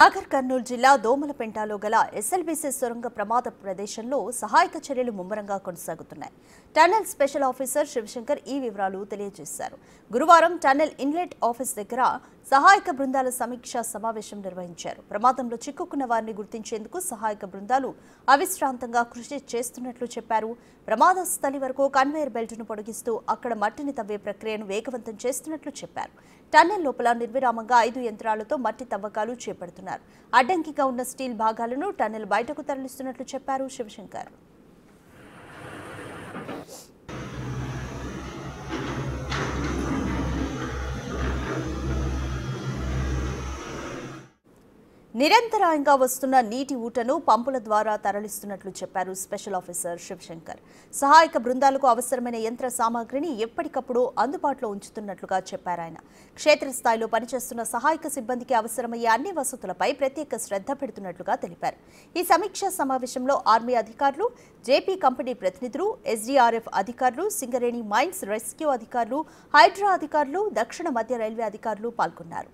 నాగర్ కర్నూలు జిల్లా దోమలపెంటలో గల ఎస్ఎల్బీసీ సొరంగ ప్రమాద ప్రదేశంలో సహాయక చర్యలు ముమ్మరంగా కొనసాగుతున్నాయి. టన్నెల్ స్పెషల్ ఆఫీసర్ శివశంకర్ ఈ వివరాలు తెలియజేశారు. గురువారం టన్నెల్ ఇన్లెట్ ఆఫీస్ దగ్గర సహాయక బృందాల సమీక్షా సమావేశం నిర్వహించారు. ప్రమాదంలో చిక్కుకున్న వారిని గుర్తించేందుకు సహాయక బృందాలు అవిశ్రాంతంగా కృషి చేస్తున్నట్లు చెప్పారు. ప్రమాద స్థలి వరకు కన్వేయర్ బెల్ట్ను పొడిగిస్తూ అక్కడ మట్టిని తవ్వే ప్రక్రియను వేగవంతం చేస్తున్నట్లు చెప్పారు. టన్నెల్ లోపల నిర్విరామంగా 5 యంత్రాలతో మట్టి తవ్వకాలు చేపడుతున్నారు. అడ్డంకిగా ఉన్న స్టీల్ భాగాలను టన్నెల్ బయటకు తరలిస్తున్నట్లు చెప్పారు శివశంకర్. నిరంతరాయంగా వస్తున్న నీటి ఊటను పంపుల ద్వారా తరలిస్తున్నట్లు చెప్పారు స్పెషల్ ఆఫీసర్ శివశంకర్. సహాయక బృందాలకు అవసరమైన యంత్ర సామాగ్రిని ఎప్పటికప్పుడు అందుబాటులో ఉంచుతున్నట్లుగా చెప్పారు ఆయన. క్షేత్రస్థాయిలో పనిచేస్తున్న సహాయక సిబ్బందికి అవసరమయ్యే అన్ని వసతులపై ప్రత్యేక శ్రద్ధ పెడుతున్నట్లుగా తెలిపారు. ఈ సమీక్షా సమావేశంలో ఆర్మీ అధికారులు, జేపీ కంపెనీ ప్రతినిధులు, ఎస్డీఆర్ఎఫ్ అధికారులు, సింగరేణి మైన్స్ రెస్క్యూ అధికారులు, హైడ్రా అధికారులు, దక్షిణ మధ్య రైల్వే అధికారులు పాల్గొన్నారు.